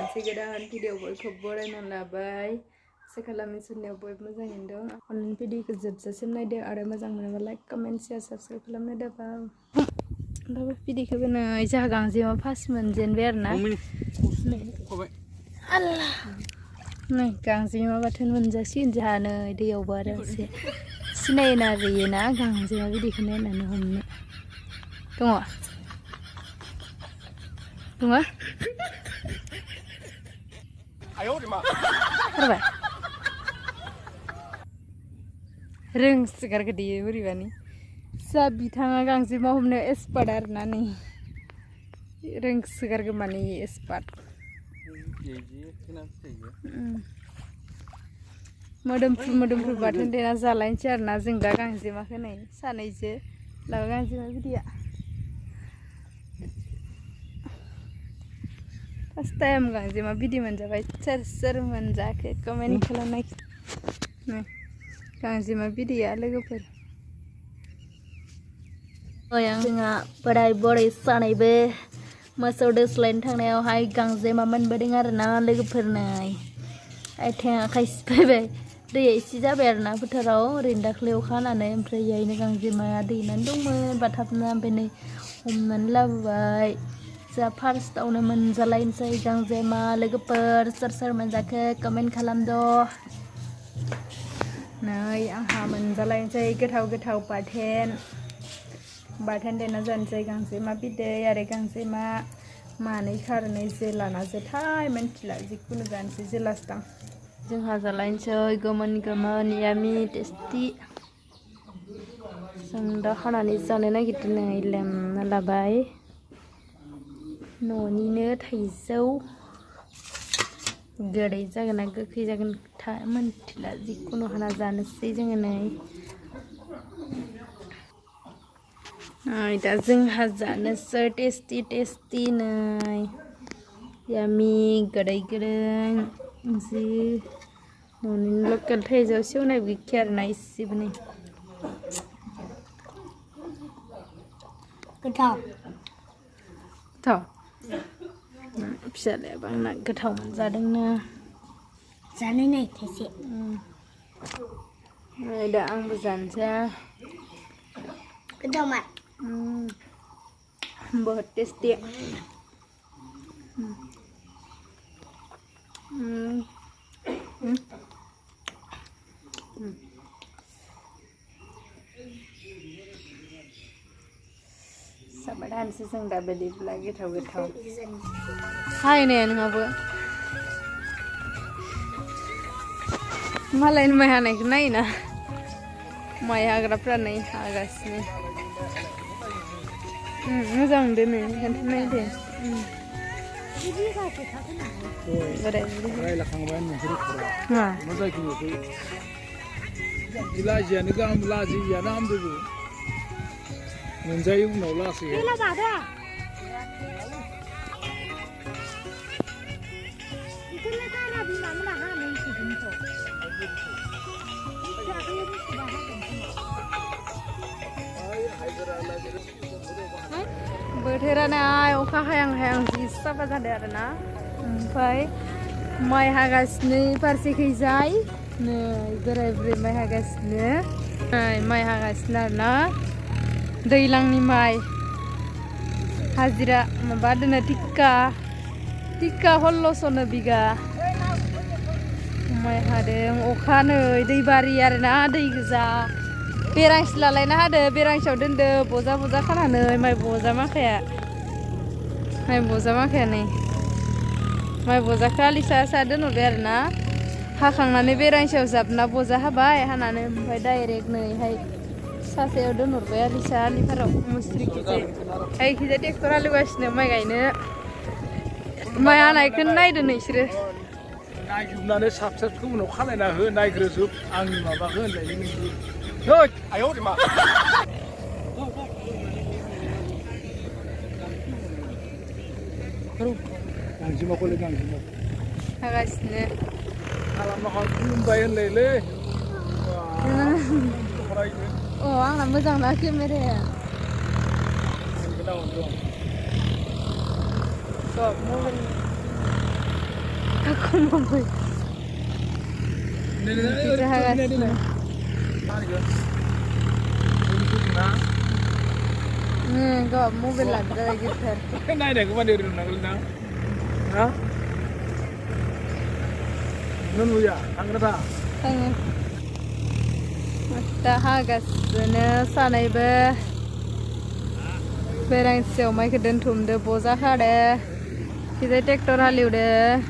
मोनसे गोदान भिडिअ बयखौ बरायना लाबाय आसा खालामो सोरनियाव बयबो मोजाङैनो दं अनलाइन भिडिअखौ जोबजासिम नायदो आरो मोजां मोनोबा लाइक कमेन्ट शेयार साबस्क्राइब खालामनो दाबा ओमफ्राय भिडिअखौ नै जोंहा गांजेमा फार्स्ट मोनजेनबाय आरो ना आल्ला नै गांजेमा बाथोन मोनजासिगोन जोंहा नै दैयावबो आरो एसे सिनायना रैयोना गांजेमा बिदैखौ नायनानै हमनो दङ खोनाबाय रोंसोगारगो दे बोरैबानि जा बिथाङा गांजेमा हमनायाव एक्सपार्ट आरो ना नै रोंसोगारगो माने एक्सपार्ट मोदोमफ्रु बाथोन देना जालायनोसै आरो ना जों दा गांजेमाखौ नै सानैजो लाबा गांजेमा बिदैया फर्स्ट टाइम गांजेमा बिदै मोनजाबाय सोर सोर मोनजाखो कमेन्ट खालामनाय गांजेमा बिदैया लोगोफोर जोंहा बोराय बुरै सानैबो मोसौ दोस्लायनो थांनायावहाय गांजेमा मोनबोदों आरो ना लोगोफोर नै आथिं आखाइ सिफायबाय दैया एसे जाबाय आरो ना फोथाराव ओरैनो दाख्लै अखा हानानै ओमफ्राय बेहायनो गांजेमाया दैनानै दंमोन बाथाबना ओमफ्राय नै हमनानै लाबोबाय जा फार्स्टआवनो मोनजालायनोसै गांजेमा लोगोफोर सोर सोर मोनजाखो कमेन्ट खालामद' नै आंहा मोनजालायनोसै गोथाव गोथाव बाथोन देना जानोसै गांजेमा बिदै आरो गांजेमा मानै खारनै जोलाना जोथाय मिन्थिला जिखुनु जानोसै जोलासदां जोंहा जालायनोसै गोमोन गोमोन यामि टेस्टि जों दा हानानै जानो नागिरदों नै लेमना लाबाय न'निनो थाइजौ गोदै जागोन ना गोखै जागोन मिन्थिला जिखुनु हाना जानोसै जोङो नै दा जोंहा जानोसै टेस्टि टेस्टि नै यामि गोदै गोदै जि न'नि लकेल थाइजौ सेवनाय गैखाया आरो ना इसेबो नै गोथाव फिसालायाबो आंना गोथाव मोनजादोंनो जानो नै थाइसे दा आंबो जानोसै गोथावमोन बहुत टेस्टी साबधानसो जों दा बिदिब्ला गोथाव गोथाव हायने नोंहाबो मालायनि माइ हानायखौ नायोना माइ हाग्राफ्रा नै हागासिनो मोजां मोनदो नै ओंखायनो नायदो लाजियानो गाहाम लाजियानो हामदोबो मोनजायो उनाव लासै बोथोरानो अखा हायां हायां जि साफा जादों आरो ना ओमफ्राय माइ हागासिनो फारसेखैजाय नै बोराय बुरै माइ हागासिनो माइ हागासिनो आरो ना दैज्लांनि माइ हाजिरा माबा दोनो टिक्का 1600 बिगा माइ हादों अखा नै दै बारि आरो ना दै गोजा बेरांसि लालायना हादो बेरांसियाव दोनदो बजा बजा खानानै माइ बजा माखाया नै माइ बजाखौ आलि सा दोनहरबाय आरो ना हाखांनानै बेरांसियाव जाबना बजा हाबाय हानानै ओमफ्राय डाइरेक्ट नैहाय सासेयाव दोनहरबाय आलिफोराव मुस्रिखिजाय ओइखिजाय ट्रेक्टर हालेवगासिनो माइ गायनो माइ हानायखौनो नायदो नोंसोरो नायजोबनानै साबसिनखौ उनाव खालायना हो नायग्रोजोब आंनि माबाखौ होननायनि नोंसोर आयौ मा गांजेमाखौलाय गांजेमा हागासिनो खालामनो खुलुमबाय होनलायलै आंना मोजां ना केमेराया सब mobile Aku mau beli. Kita harus. Kau mau beli lagi ter. Nai deh, kau mana dulu nak beli? Hah? Nunu ya, angkat tak? Mata hagas sana sana ibe. Berang siau mai kedan tum de boza kade. Kita traktor haliu de.